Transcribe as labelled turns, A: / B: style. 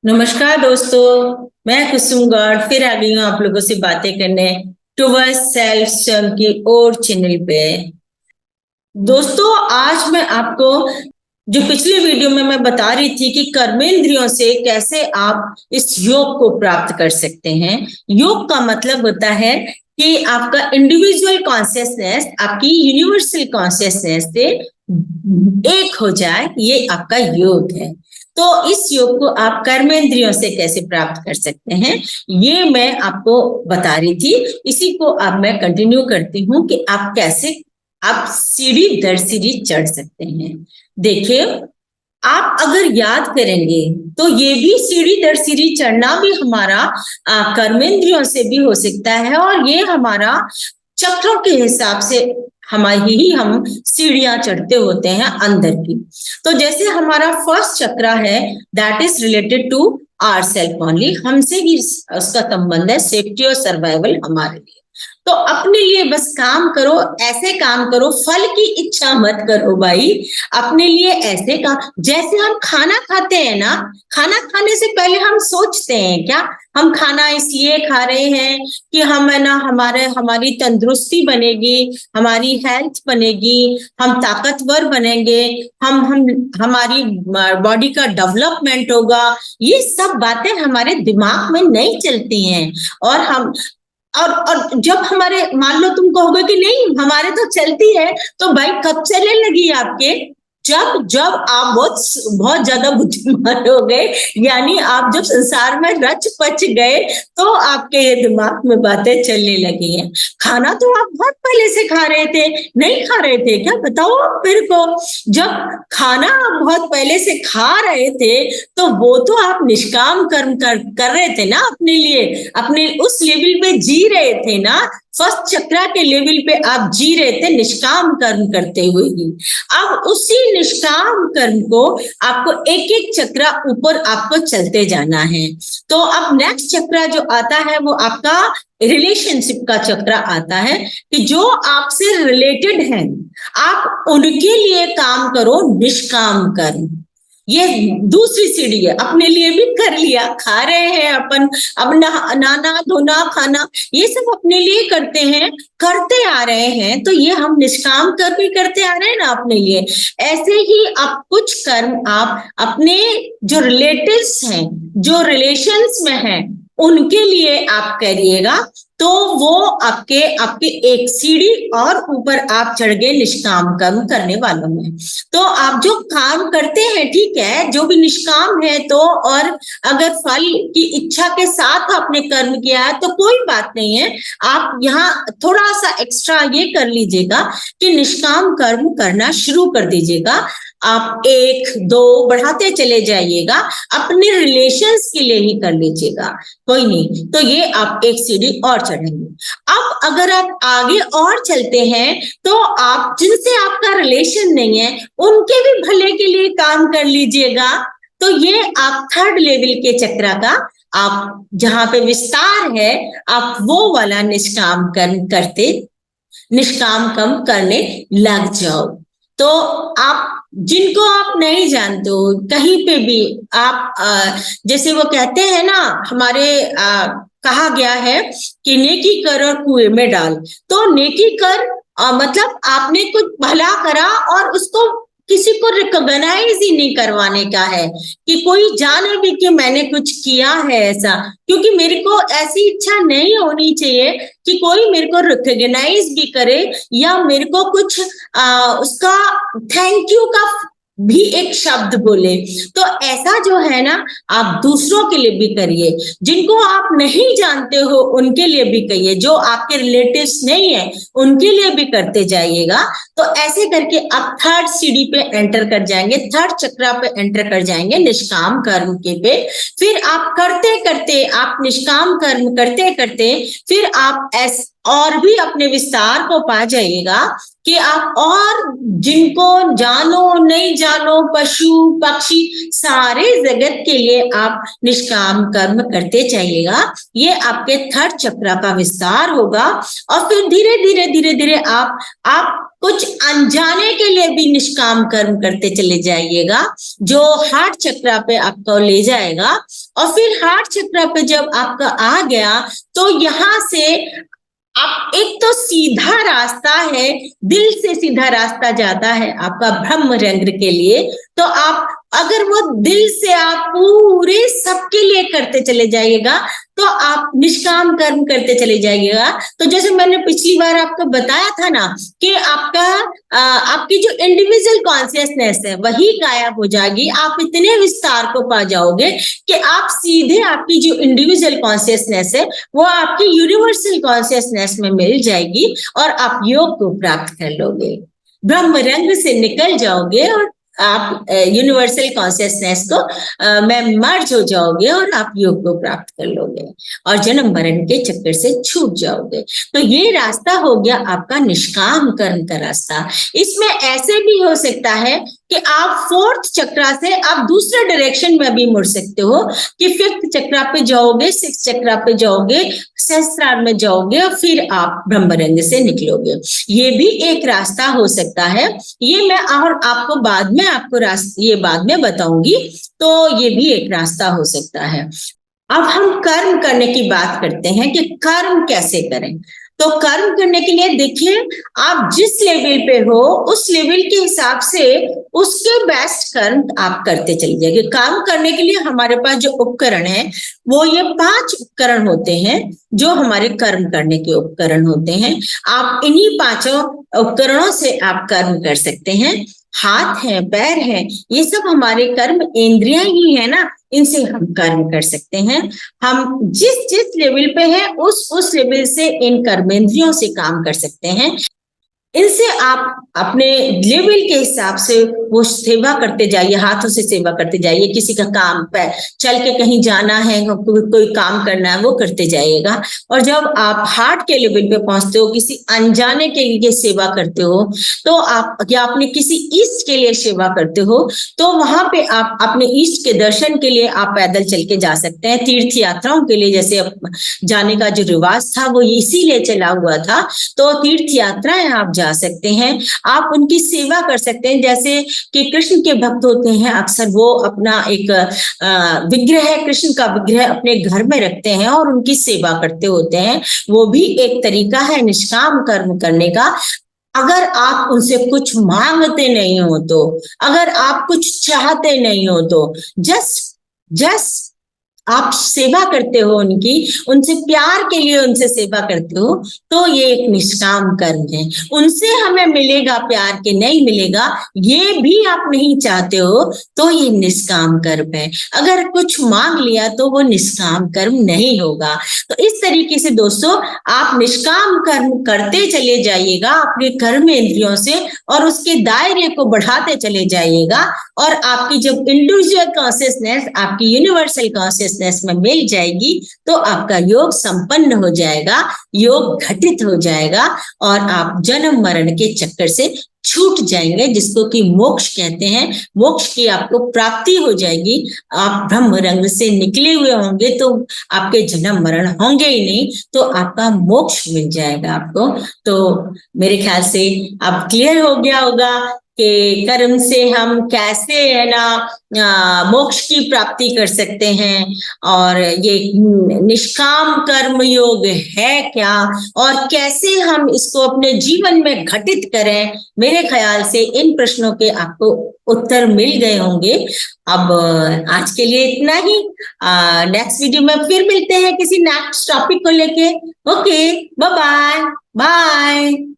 A: नमस्कार दोस्तों, मैं कुसुम गौड़ फिर आ गई हूँ आप लोगों से बातें करने टुवर्ड्स सेल्फ स्वयं की ओर चैनल पे। दोस्तों, आज मैं आपको जो पिछले वीडियो में मैं बता रही थी कि कर्मेंद्रियों से कैसे आप इस योग को प्राप्त कर सकते हैं। योग का मतलब होता है कि आपका इंडिविजुअल कॉन्शियसनेस आपकी यूनिवर्सल कॉन्शियसनेस से एक हो जाए, ये आपका योग है। तो इस योग को आप कर्मेंद्रियों से कैसे प्राप्त कर सकते हैं, ये मैं आपको बता रही थी। इसी को अब मैं कंटिन्यू करती हूँ कि आप कैसे आप सीढ़ी दर सीढ़ी चढ़ सकते हैं। देखिए, आप अगर याद करेंगे तो ये भी सीढ़ी दर सीढ़ी चढ़ना भी हमारा कर्मेंद्रियों से भी हो सकता है, और ये हमारा चक्रों के हिसाब से हमारी ही हम सीढ़ियां चढ़ते होते हैं अंदर की। तो जैसे हमारा फर्स्ट चक्र है, that is related to our self only, हमसे ही उसका संबंध है, सेफ्टी और सर्वाइवल हमारे लिए। तो अपने लिए बस काम करो, ऐसे काम करो, फल की इच्छा मत करो भाई। अपने लिए ऐसे काम, जैसे हम खाना खाते हैं ना, खाना खाने से पहले हम सोचते हैं क्या, हम खाना इसलिए खा रहे हैं कि हम है ना हमारी तंदुरुस्ती बनेगी, हमारी हेल्थ बनेगी, हम ताकतवर बनेंगे, हम हमारी बॉडी का डेवलपमेंट होगा। ये सब बातें हमारे दिमाग में नहीं चलती हैं। और हम और जब हमारे, मान लो तुम कहोगे कि नहीं हमारे तो चलती है, तो भाई कब चलने लगी आपके? जब जब आप बहुत बहुत ज्यादा बुद्धिमान हो गए, यानी आप जब संसार में रच पच गए, तो आपके ये दिमाग में बातें चलने लगी हैं। खाना तो आप बहुत पहले से खा रहे थे, नहीं खा रहे थे क्या? बताओ आप मेरे को। जब खाना आप बहुत पहले से खा रहे थे, तो वो तो आप निष्काम कर्म कर रहे थे ना, अपने लिए, अपने उस लेवल पे जी रहे थे ना। फर्स्ट चक्र के लेवल पे आप जी रहे थे निष्काम कर्म करते हुए ही। अब उसी निष्काम कर्म को आपको एक एक चक्र ऊपर आपको चलते जाना है। तो अब नेक्स्ट चक्र जो आता है वो आपका रिलेशनशिप का चक्र आता है, कि जो आपसे रिलेटेड है आप उनके लिए काम करो, निष्काम कर्म। ये दूसरी सीढ़ी है। अपने लिए भी कर लिया, खा रहे हैं अपन, अब नहाना धोना खाना ये सब अपने लिए करते हैं, करते आ रहे हैं, तो ये हम निष्काम कर्म भी करते आ रहे हैं ना अपने लिए। ऐसे ही आप कुछ कर्म आप अपने जो रिलेटिव्स हैं, जो रिलेशंस में हैं, उनके लिए आप करिएगा, तो वो आपके आपके एक सीढ़ी और ऊपर आप चढ़ गए निष्काम कर्म करने वालों में। तो आप जो काम करते हैं, ठीक है, जो भी निष्काम है, तो और अगर फल की इच्छा के साथ आपने कर्म किया है तो कोई बात नहीं है। आप यहाँ थोड़ा सा एक्स्ट्रा ये कर लीजिएगा कि निष्काम कर्म करना शुरू कर दीजिएगा। आप एक दो बढ़ाते चले जाइएगा, अपने रिलेशंस के लिए ही कर लीजिएगा, कोई नहीं। तो ये आप एक सीढ़ी और चढ़ेंगे। अब अगर आप आगे और चलते हैं, तो आप जिनसे आपका रिलेशन नहीं है उनके भी भले के लिए काम कर लीजिएगा। तो ये आप थर्ड लेवल के चक्र का, आप जहां पे विस्तार है, आप वो वाला निष्काम कर्म करते, निष्काम कर्म करने लग जाओ। तो आप जिनको आप नहीं जानते हो, कहीं पे भी आप जैसे वो कहते हैं ना, हमारे कहा गया है कि नेकी कर और कुएं में डाल। तो नेकी कर मतलब आपने कुछ भला करा और उसको किसी को रिकॉग्नाइज ही नहीं करवाने का है, कि कोई जाने भी कि मैंने कुछ किया है ऐसा। क्योंकि मेरे को ऐसी इच्छा नहीं होनी चाहिए कि कोई मेरे को रिकॉग्नाइज भी करे, या मेरे को कुछ उसका थैंक यू का भी एक शब्द बोले। तो ऐसा जो है ना, आप दूसरों के लिए भी करिए, जिनको आप नहीं जानते हो उनके लिए भी करिए, जो आपके रिलेटिव्स नहीं है उनके लिए भी करते जाइएगा। तो ऐसे करके आप थर्ड सीढ़ी पे एंटर कर जाएंगे, थर्ड चक्र पे एंटर कर जाएंगे, निष्काम कर्म के पे। फिर आप करते करते, आप निष्काम कर्म करते करते, फिर आप और भी अपने विस्तार को पा जाइएगा, कि आप और जिनको जानो नहीं जानो, पशु पक्षी सारे जगत के लिए आप निष्काम कर्म करते जाइएगा। ये आपके थर्ड चक्र का विस्तार होगा। और फिर धीरे धीरे धीरे धीरे आप कुछ अनजाने के लिए भी निष्काम कर्म करते चले जाइएगा, जो हार्ट चक्र पे आपको ले जाएगा। और फिर हार्ट चक्र पे जब आपका आ गया तो यहाँ से आप, एक तो सीधा रास्ता है, दिल से सीधा रास्ता जाता है आपका ब्रह्म रंग के लिए। तो आप अगर वो दिल से आप पूरे सबके लिए करते चले जाइएगा तो आप निष्काम कर्म करते चले जाइएगा। तो जैसे मैंने पिछली बार आपको बताया था ना कि आपकी जो इंडिविजुअल कॉन्शियसनेस है वही गायब हो जाएगी। आप इतने विस्तार को पा जाओगे कि आप सीधे आपकी जो इंडिविजुअल कॉन्शियसनेस है वो आपकी यूनिवर्सल कॉन्शियसनेस में मिल जाएगी और आप योग को प्राप्त कर लोगे, ब्रह्म रंग से निकल जाओगे और आप यूनिवर्सल कॉन्शियसनेस को में मर्ज हो जाओगे और आप योग को प्राप्त कर लोगे और जन्म मरण के चक्कर से छूट जाओगे। तो ये रास्ता हो गया आपका निष्काम कर्म का रास्ता। इसमें ऐसे भी हो सकता है कि आप फोर्थ चक्र से आप दूसरे डायरेक्शन में भी मुड़ सकते हो कि फिफ्थ चक्र पे जाओगे, सिक्स चक्र पे जाओगे, सहस्त्रार में जाओगे और फिर आप ब्रह्मरंग से निकलोगे। ये भी एक रास्ता हो सकता है। ये मैं और आपको बाद में ये बाद में बताऊंगी। तो ये भी एक रास्ता हो सकता है। अब हम कर्म करने की बात करते हैं कि कर्म कैसे करें। तो कर्म करने के लिए देखिए, आप जिस लेवल पे हो उस लेवल के हिसाब से उसके बेस्ट कर्म आप करते चले जाइए। काम करने के लिए हमारे पास जो उपकरण है वो ये 5 उपकरण होते हैं जो हमारे कर्म करने के उपकरण होते हैं। आप इन्हीं 5 उपकरणों से आप कर्म कर सकते हैं। हाथ है, पैर है, ये सब हमारे कर्म इंद्रियां ही है ना, इनसे हम कर्म कर सकते हैं। हम जिस जिस लेवल पे है उस लेवल से इन कर्मेंद्रियों से काम कर सकते हैं। इनसे आप अपने लेवल के हिसाब से वो सेवा करते जाइए, हाथों से सेवा करते जाइए। किसी का काम पे चल के कहीं जाना है, कोई काम करना है, वो करते जाइएगा। और जब आप हार्ट के लेवल पे पहुंचते हो, किसी अनजाने के लिए सेवा करते हो, तो आप या अपने किसी इष्ट के लिए सेवा करते हो, तो वहां पे आप अपने इष्ट के दर्शन के लिए आप पैदल चल के जा सकते हैं। तीर्थ यात्राओं के लिए जैसे जाने का जो रिवाज था वो इसीलिए चला हुआ था, तो तीर्थ यात्राएं आप जा सकते हैं। आप उनकी सेवा कर सकते हैं। जैसे कि कृष्ण के भक्त होते हैं, अक्सर वो अपना एक विग्रह, कृष्ण का विग्रह अपने घर में रखते हैं और उनकी सेवा करते होते हैं। वो भी एक तरीका है निष्काम कर्म करने का। अगर आप उनसे कुछ मांगते नहीं हो तो, अगर आप कुछ चाहते नहीं हो तो जस्ट आप सेवा करते हो उनकी, उनसे प्यार के लिए उनसे सेवा करते हो, तो ये एक निष्काम कर्म है। उनसे हमें मिलेगा प्यार के नहीं मिलेगा ये भी आप नहीं चाहते हो, तो ये निष्काम कर्म है। अगर कुछ मांग लिया तो वो निष्काम कर्म नहीं होगा। तो इस तरीके से दोस्तों आप निष्काम कर्म करते चले जाइएगा अपने कर्म इंद्रियों से और उसके दायरे को बढ़ाते चले जाइएगा। और आपकी जब इंडिविजुअल कॉन्शियसनेस आपकी यूनिवर्सल कॉन्शियसनेस में मिल जाएगी तो आपका योग संपन्न हो जाएगा, योग घटित हो जाएगा और आप जन्म मरण के चक्कर से छूट जाएंगे, जिसको कि मोक्ष कहते हैं। मोक्ष की आपको प्राप्ति हो जाएगी। आप ब्रह्म रंग से निकले हुए होंगे तो आपके जन्म मरण होंगे ही नहीं, तो आपका मोक्ष मिल जाएगा आपको। तो मेरे ख्याल से अब क्लियर हो गया होगा कि कर्म से हम कैसे है ना मोक्ष की प्राप्ति कर सकते हैं, और ये निष्काम कर्म योग है क्या और कैसे हम इसको अपने जीवन में घटित करें। मेरे ख्याल से इन प्रश्नों के आपको उत्तर मिल गए होंगे। अब आज के लिए इतना ही। नेक्स्ट वीडियो में फिर मिलते हैं किसी नेक्स्ट टॉपिक को लेके। Okay, bye bye bye.